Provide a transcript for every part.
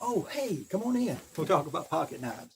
Oh, hey, come on in. We'll talk about pocket knives.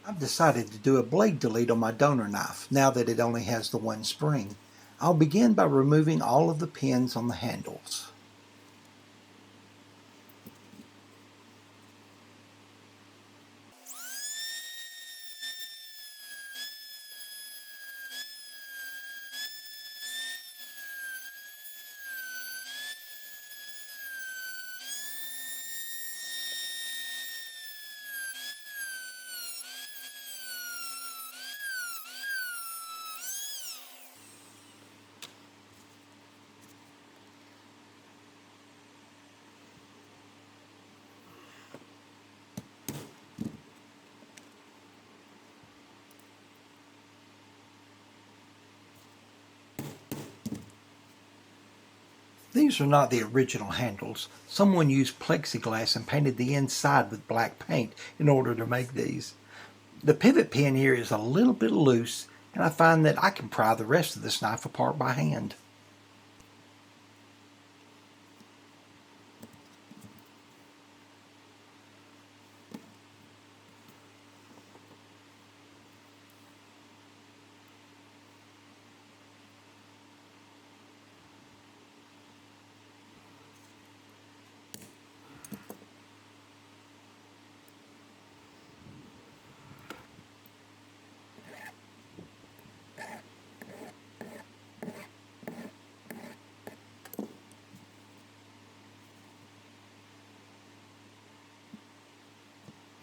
I've decided to do a blade delete on my donor knife now that it only has the one spring. I'll begin by removing all of the pins on the handles. These are not the original handles. Someone used plexiglass and painted the inside with black paint in order to make these. The pivot pin here is a little bit loose, and I find that I can pry the rest of this knife apart by hand.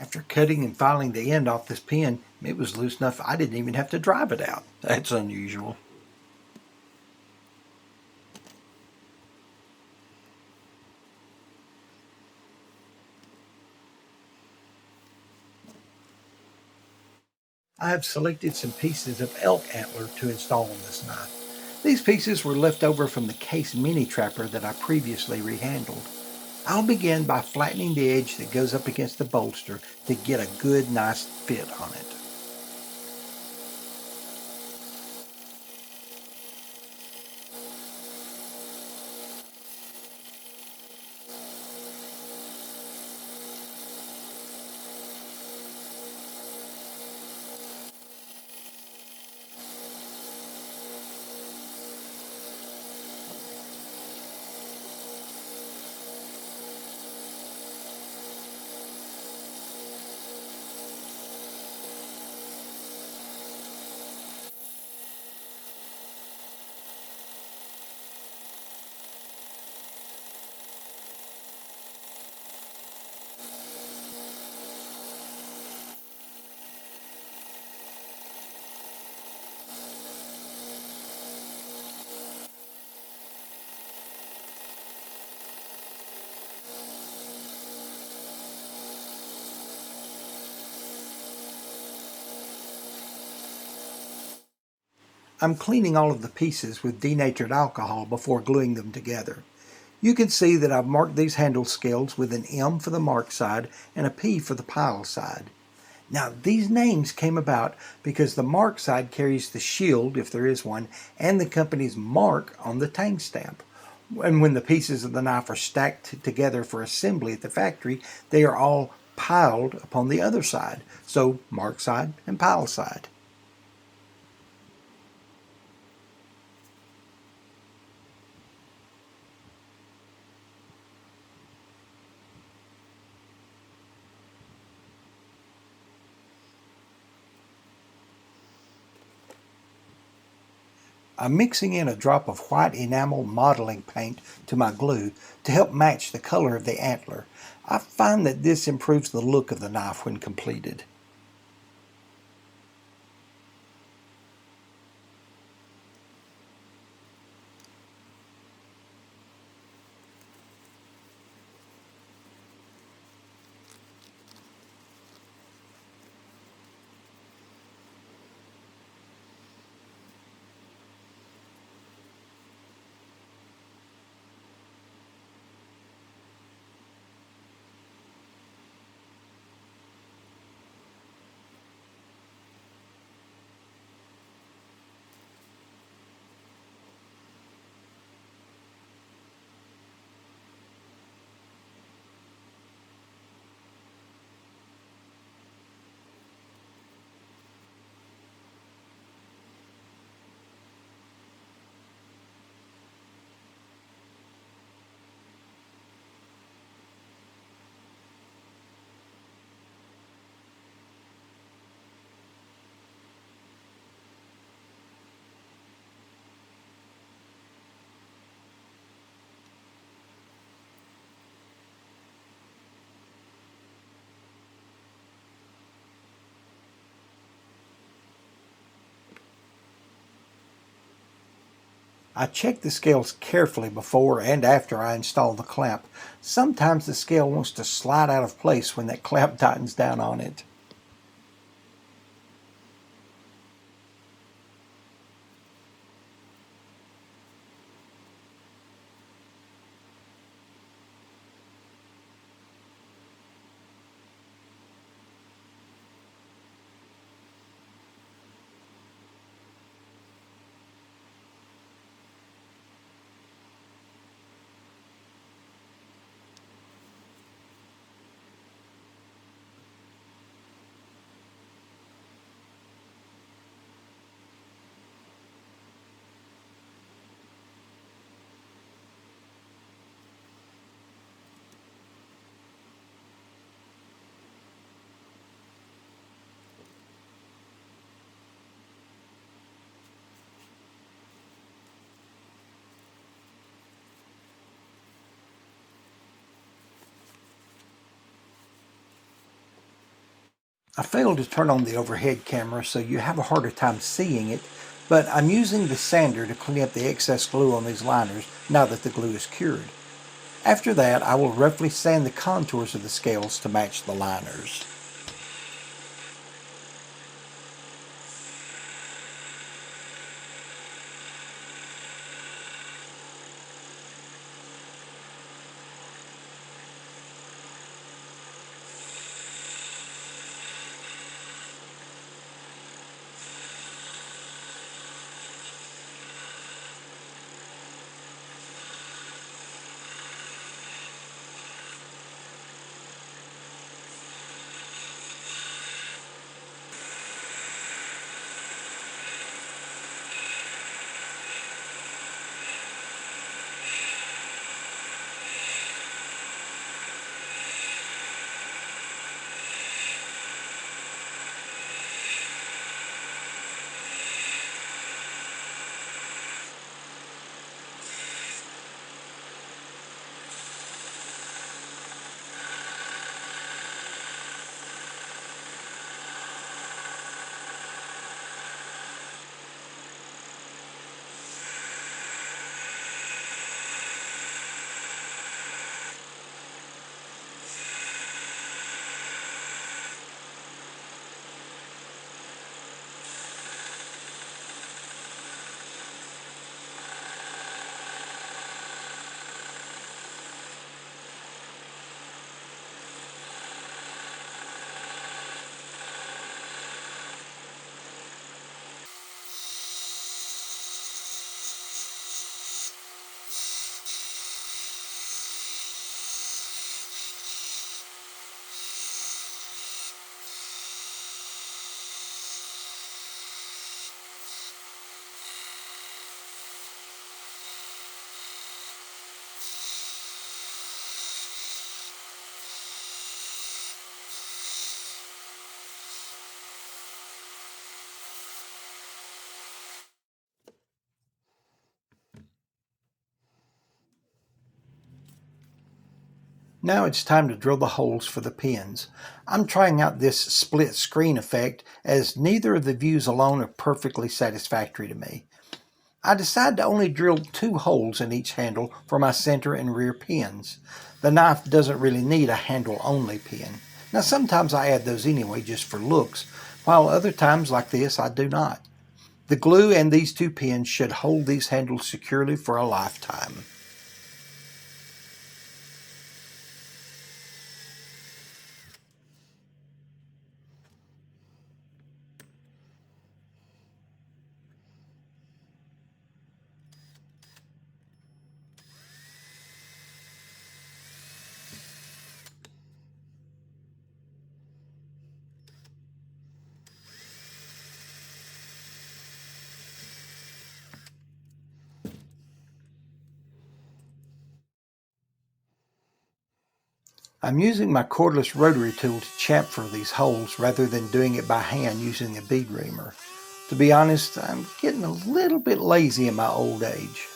After cutting and filing the end off this pin, it was loose enough I didn't even have to drive it out. That's unusual. I have selected some pieces of elk antler to install on this knife. These pieces were left over from the case mini trapper that I previously rehandled. I'll begin by flattening the edge that goes up against the bolster to get a good, nice fit on it. I'm cleaning all of the pieces with denatured alcohol before gluing them together. You can see that I've marked these handle scales with an M for the mark side and a P for the pile side. Now, these names came about because the mark side carries the shield, if there is one, and the company's mark on the tang stamp. And when the pieces of the knife are stacked together for assembly at the factory, they are all piled upon the other side. So, mark side and pile side. I'm mixing in a drop of white enamel modeling paint to my glue to help match the color of the antler. I find that this improves the look of the knife when completed. I check the scales carefully before and after I install the clamp. Sometimes the scale wants to slide out of place when that clamp tightens down on it. I failed to turn on the overhead camera, so you have a harder time seeing it, but I'm using the sander to clean up the excess glue on these liners now that the glue is cured. After that, I will roughly sand the contours of the scales to match the liners. Now it's time to drill the holes for the pins. I'm trying out this split screen effect as neither of the views alone are perfectly satisfactory to me. I decided to only drill 2 holes in each handle for my center and rear pins. The knife doesn't really need a handle-only pin. Now sometimes I add those anyway just for looks, while other times like this I do not. The glue and these 2 pins should hold these handles securely for a lifetime. I'm using my cordless rotary tool to chamfer these holes rather than doing it by hand using a bead reamer. To be honest, I'm getting a little bit lazy in my old age.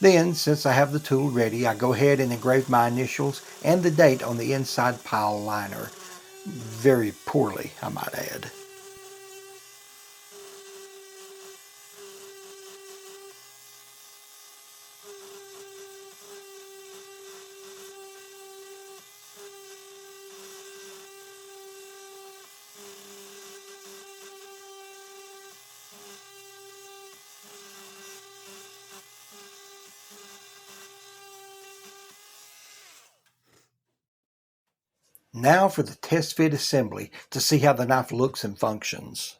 Then, since I have the tool ready, I go ahead and engrave my initials and the date on the inside pile liner. Very poorly, I might add. Now for the test fit assembly to see how the knife looks and functions.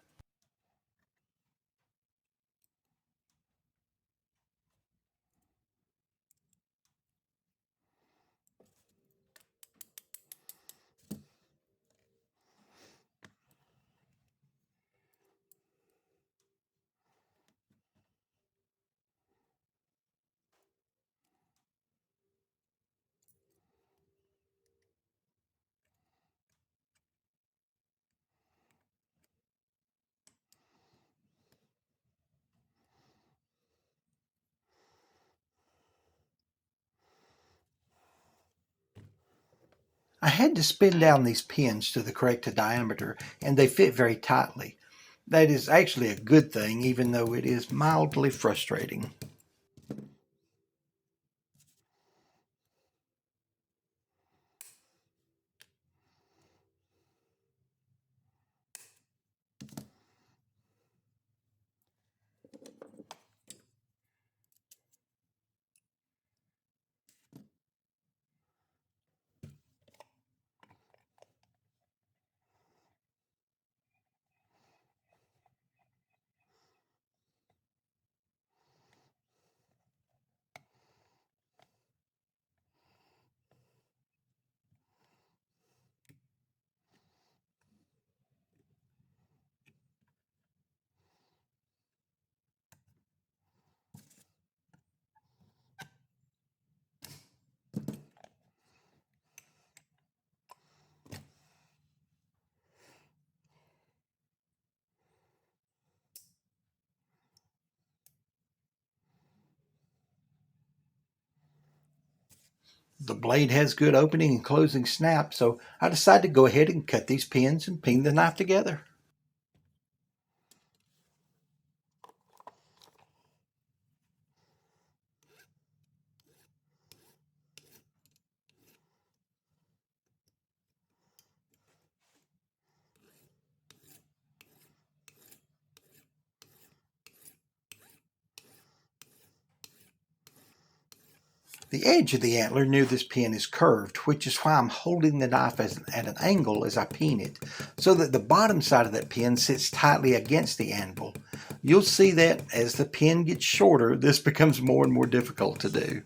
I had to spin down these pins to the correct diameter, and they fit very tightly. That is actually a good thing, even though it is mildly frustrating. The blade has good opening and closing snap, so I decided to go ahead and cut these pins and ping the knife together. The edge of the antler near this pin is curved, which is why I'm holding the knife at an angle as I peen it, so that the bottom side of that pin sits tightly against the anvil. You'll see that as the pin gets shorter, this becomes more and more difficult to do.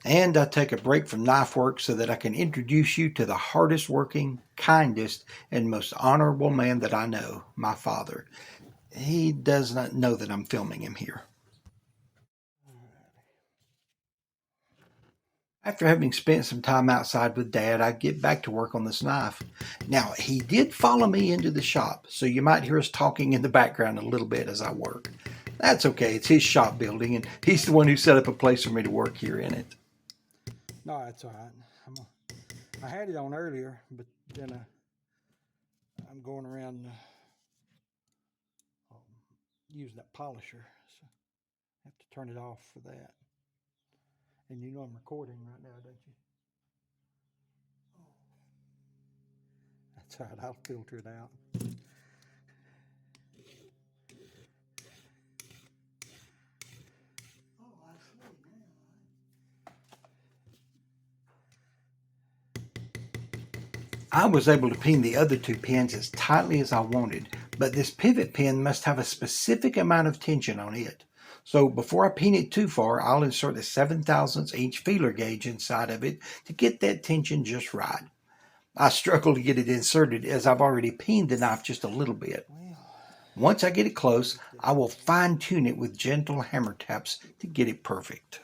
And I take a break from knife work so that I can introduce you to the hardest working, kindest, and most honorable man that I know, my father. He does not know that I'm filming him here. After having spent some time outside with Dad, I get back to work on this knife. Now, he did follow me into the shop, so you might hear us talking in the background a little bit as I work. That's okay, it's his shop building, and he's the one who set up a place for me to work here in it. No, that's all right. I had it on earlier, but then I'm going around using that polisher, so I have to turn it off for that. And you know I'm recording right now, don't you? That's all right. I'll filter it out. I was able to pin the other two pins as tightly as I wanted, but this pivot pin must have a specific amount of tension on it. So before I pin it too far, I'll insert a 7/1000 inch feeler gauge inside of it to get that tension just right. I struggle to get it inserted as I've already pinned the knife just a little bit. Once I get it close, I will fine tune it with gentle hammer taps to get it perfect.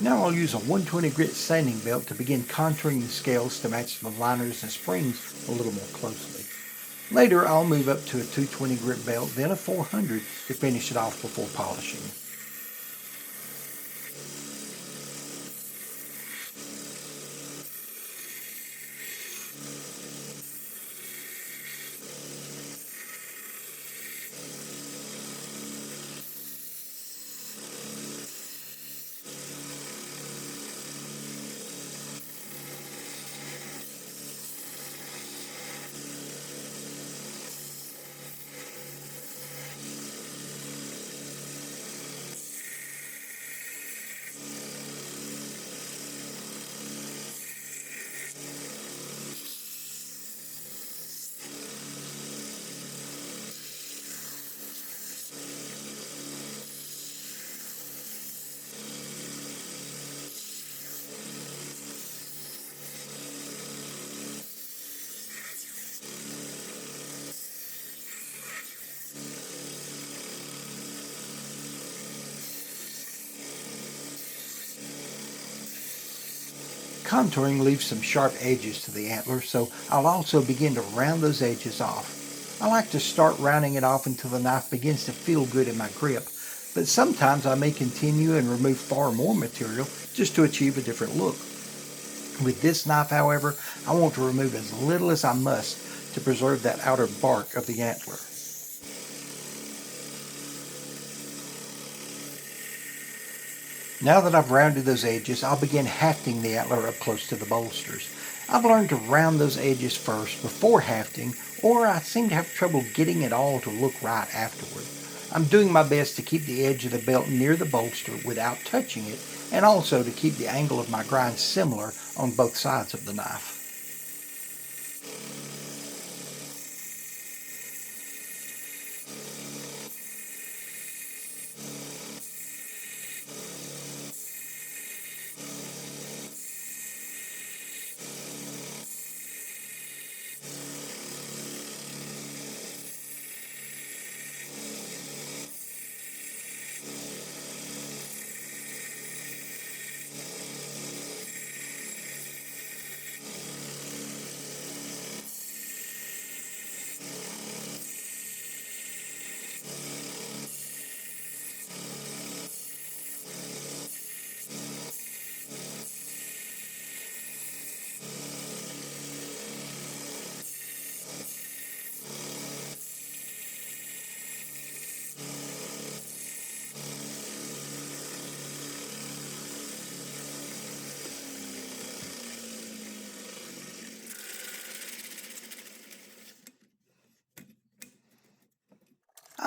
Now I'll use a 120 grit sanding belt to begin contouring the scales to match the liners and springs a little more closely. Later I'll move up to a 220 grit belt, then a 400 to finish it off before polishing. Contouring leaves some sharp edges to the antler, so I'll also begin to round those edges off. I like to start rounding it off until the knife begins to feel good in my grip, but sometimes I may continue and remove far more material just to achieve a different look. With this knife, however, I want to remove as little as I must to preserve that outer bark of the antler. Now that I've rounded those edges, I'll begin hafting the antler up close to the bolsters. I've learned to round those edges first before hafting, or I seem to have trouble getting it all to look right afterward. I'm doing my best to keep the edge of the belt near the bolster without touching it, and also to keep the angle of my grind similar on both sides of the knife.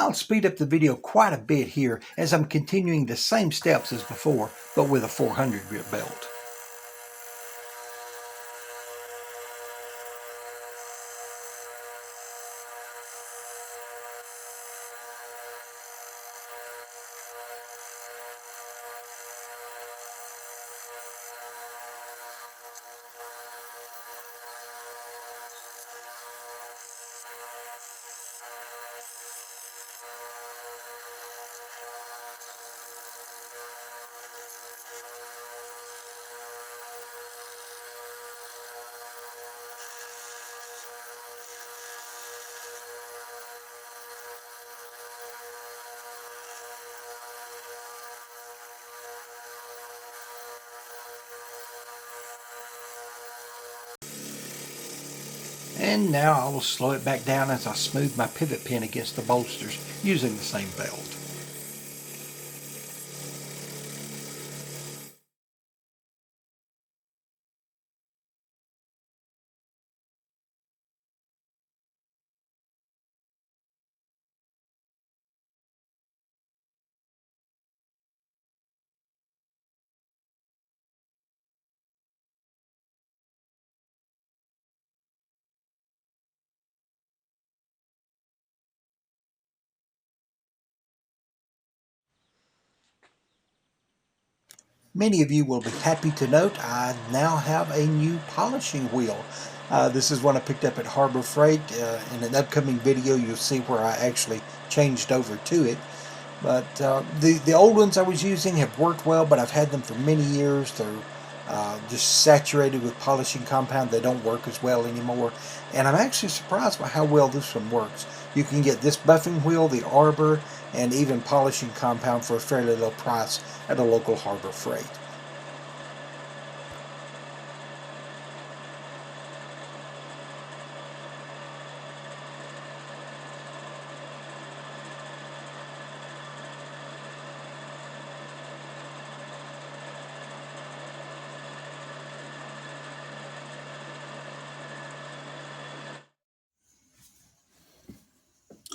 I'll speed up the video quite a bit here as I'm continuing the same steps as before, but with a 400 grit belt. And now I will slow it back down as I smooth my pivot pin against the bolsters using the same belt. Many of you will be happy to note I now have a new polishing wheel. This is one I picked up at Harbor Freight. In an upcoming video you'll see where I actually changed over to it. But the old ones I was using have worked well, but I've had them for many years. They're just saturated with polishing compound. They don't work as well anymore. And I'm actually surprised by how well this one works. You can get this buffing wheel, the arbor, and even polishing compound for a fairly low price at a local Harbor Freight.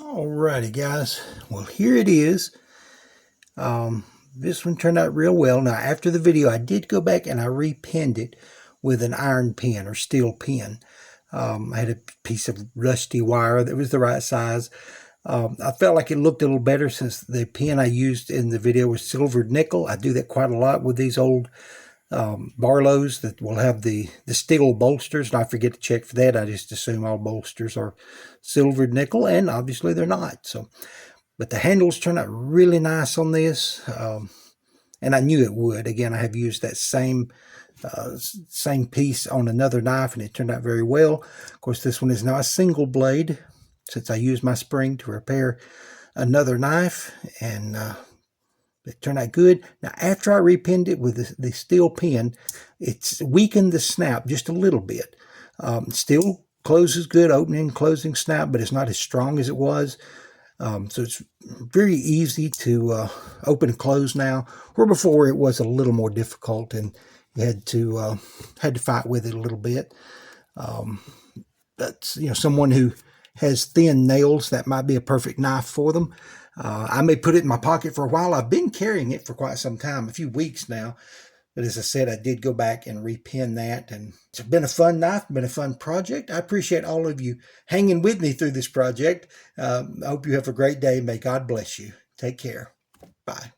Alrighty guys, well here it is. This one turned out real well. Now after the video I did go back and I repinned it with an iron pin or steel pin. I had a piece of rusty wire that was the right size. I felt like it looked a little better since the pin I used in the video was silvered nickel. I do that quite a lot with these old Barlows that will have the steel bolsters, and I forget to check for that. I just assume all bolsters are silvered nickel, and obviously they're not. So, but the handles turn out really nice on this, and I knew it would. Again, I have used that same piece on another knife, and it turned out very well. Of course, this one is now a single blade since I used my spring to repair another knife, and it turned out good. Now, after I repinned it with the steel pin, it's weakened the snap just a little bit. Still closes good, opening and closing snap, but it's not as strong as it was. So it's very easy to open and close now, where before it was a little more difficult and you had to fight with it a little bit. But someone who has thin nails, that might be a perfect knife for them. I may put it in my pocket for a while. I've been carrying it for quite some time, a few weeks now. But as I said, I did go back and repin that. And it's been a fun knife, been a fun project. I appreciate all of you hanging with me through this project. I hope you have a great day. May God bless you. Take care. Bye.